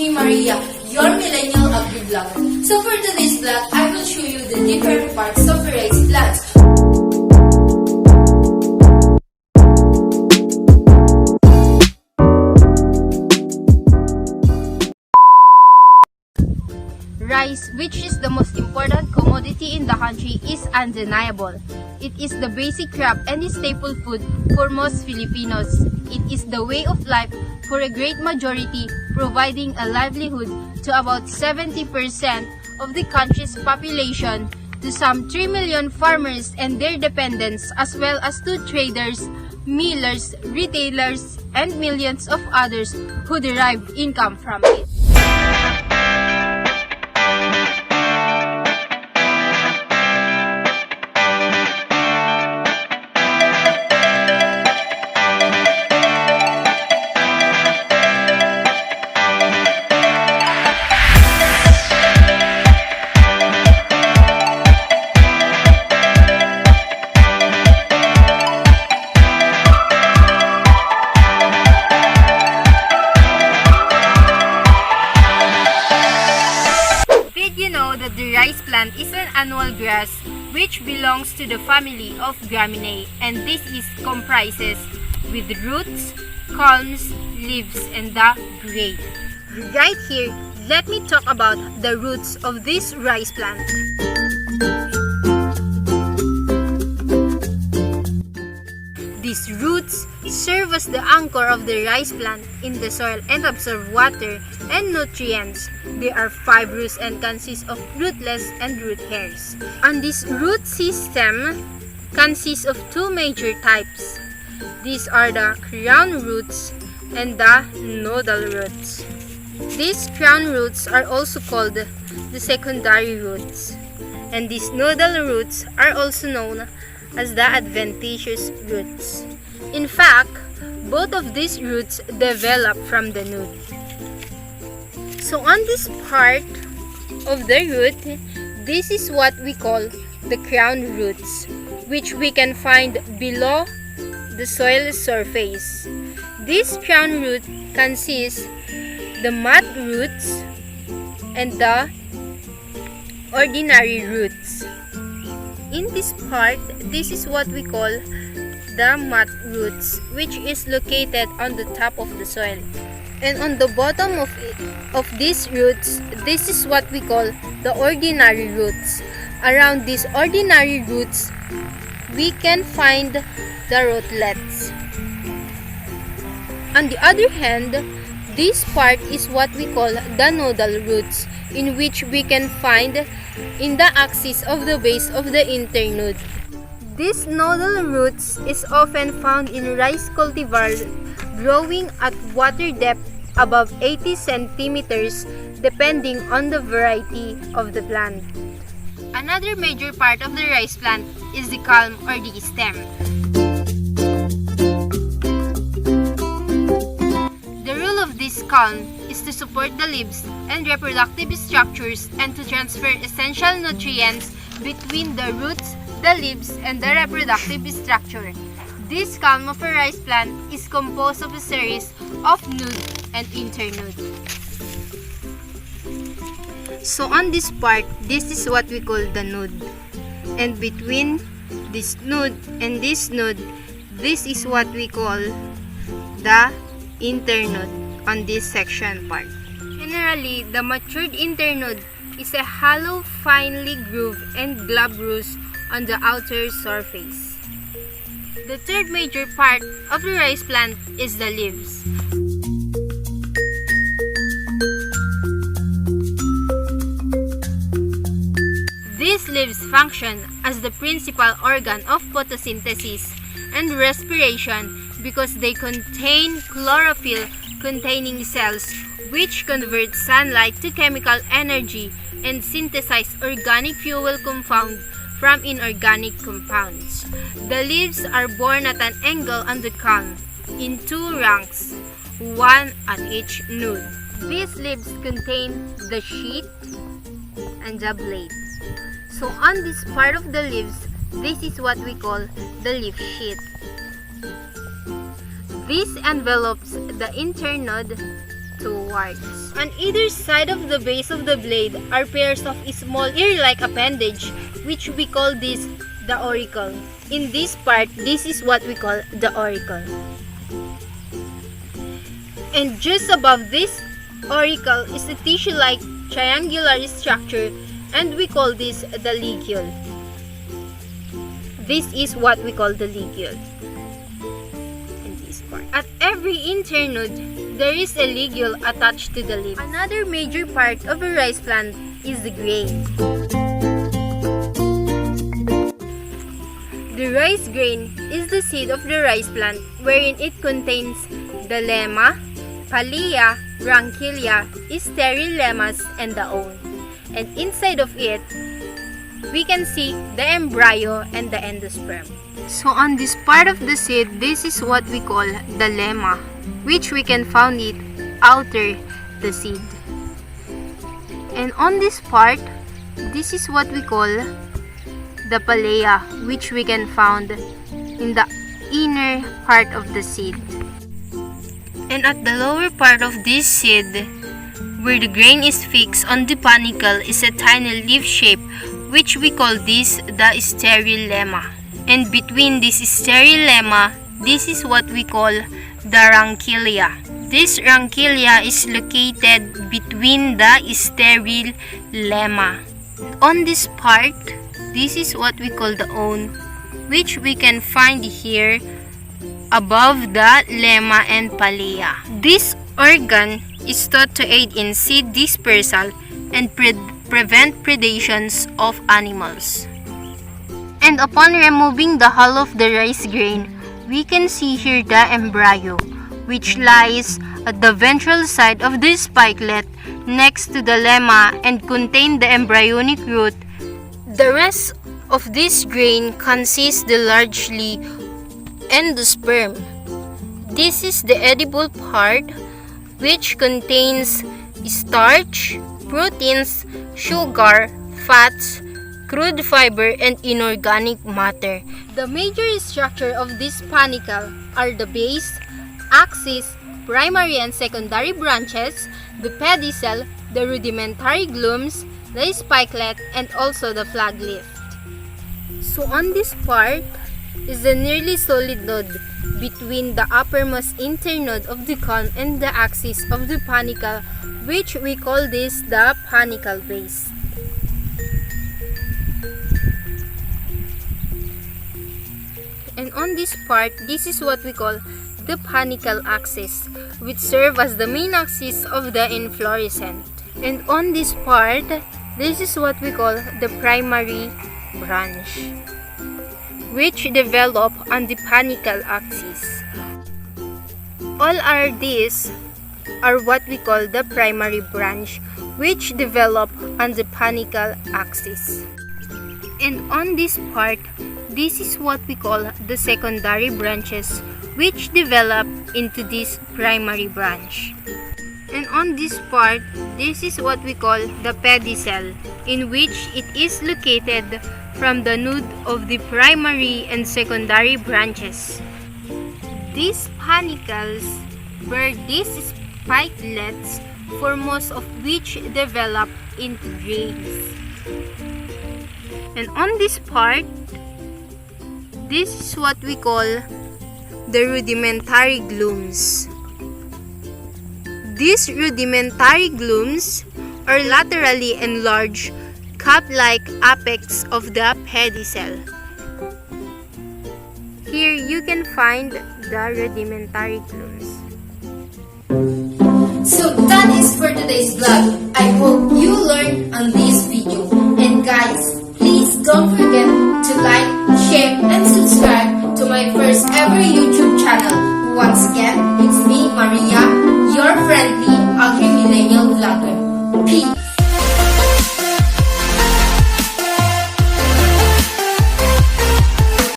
me Maria, your millennial agri-vlogger. So for today's vlog, I will show you the different parts of the rice plants. Rice, which is the most important commodity in the country, is undeniable. It is the basic crop and is staple food for most Filipinos. It is the way of life for a great majority, providing a livelihood to about 70% of the country's population, to some 3 million farmers and their dependents, as well as to traders, millers, retailers, and millions of others who derive income from it. That the rice plant is an annual grass which belongs to the family of Graminae, and this is comprises with roots, culms, leaves, and the grain. Right here, let me talk about the roots of this rice plant. These roots serve as the anchor of the rice plant in the soil and absorb water and nutrients. They are fibrous and consist of rootlets and root hairs. And this root system consists of two major types. These are the crown roots and the nodal roots. These crown roots are also called the secondary roots, and these nodal roots are also known as the adventitious roots. In fact, both of these roots develop from the node. So on this part of the root, this is what we call the crown roots, which we can find below the soil surface. This crown root consists the mat roots and the ordinary roots. In this part, this is what we call the mat roots, which is located on the top of the soil. And on the bottom of these roots, this is what we call the ordinary roots. Around these ordinary roots, we can find the rootlets. On the other hand, this part is what we call the nodal roots, in which we can find in the axis of the base of the internode. This nodal roots is often found in rice cultivars growing at water depth above 80 centimeters depending on the variety of the plant. Another major part of the rice plant is the culm or the stem. The role of this culm is to support the leaves and reproductive structures and to transfer essential nutrients between the roots, the leaves, and the reproductive structure. This culm of a rice plant is composed of a series of node and internode. So on this part, this is what we call the node. And between this node and this node, this is what we call the internode on this section part. Generally, the matured internode is a hollow, finely grooved and glabrous on the outer surface. The third major part of the rice plant is the leaves. These leaves function as the principal organ of photosynthesis and respiration because they contain chlorophyll containing cells which convert sunlight to chemical energy and synthesize organic fuel compound from inorganic compounds. The leaves are borne at an angle on the culm in two ranks, one at each node. These leaves contain the sheath and the blade. So on this part of the leaves, this is what we call the leaf sheath. This envelopes the internode outwards. On either side of the base of the blade are pairs of small ear-like appendage, which we call this the auricle. In this part, this is what we call the auricle. And just above this auricle is a tissue-like triangular structure, and we call this the ligule. This is what we call the ligule. In this part. At every internode, there is a ligule attached to the leaf. Another major part of a rice plant is the grain. The rice grain is the seed of the rice plant, wherein it contains the lemma, palea, branchilia, sterile lemmas, and the own. And inside of it, we can see the embryo and the endosperm. So on this part of the seed, this is what we call the lemma, which we can find it outer the seed. And on this part, this is what we call the palea, which we can find in the inner part of the seed. And at the lower part of this seed, where the grain is fixed on the panicle, is a tiny leaf shape, which we call this the sterile lemma. And between this sterile lemma, this is what we call the ranchilia. This ranchilia is located between the sterile lemma. On this part, this is what we call the own, which we can find here above the lemma and palea. This organ is thought to aid in seed dispersal and prevent predations of animals. And upon removing the hull of the rice grain, we can see here the embryo, which lies at the ventral side of the spikelet next to the lemma and contain the embryonic root. The rest of this grain consists largely endosperm. This is the edible part, which contains starch, proteins, sugar, fats, crude fiber, and inorganic matter. The major structure of this panicle are the base, axis, primary and secondary branches, the pedicel, the rudimentary glumes, the spikelet, and also the flag leaf. So on this part is a nearly solid node between the uppermost internode of the culm and the axis of the panicle, which we call this the panicle base. And on this part, this is what we call the panicle axis, which serve as the main axis of the inflorescence. And on this part, this is what we call the primary branch, which develop on the panicle axis. All these are what we call the primary branch, which develop on the panicle axis. And on this part, this is what we call the secondary branches, which develop into this primary branch. And on this part, this is what we call the pedicel, in which it is located from the node of the primary and secondary branches. These panicles bear these spikelets, for most of which develop into grains. And on this part, this is what we call the rudimentary glumes. These rudimentary glumes are laterally enlarged cup-like apex of the pedicel. Here you can find the rudimentary glumes. So that is for today's vlog. I hope you learned on this video. And guys, please don't forget to like, share, and subscribe to my first ever YouTube channel. Once again, it's me, Maria, your friendly Agri-Millennial Vlogger. Peace!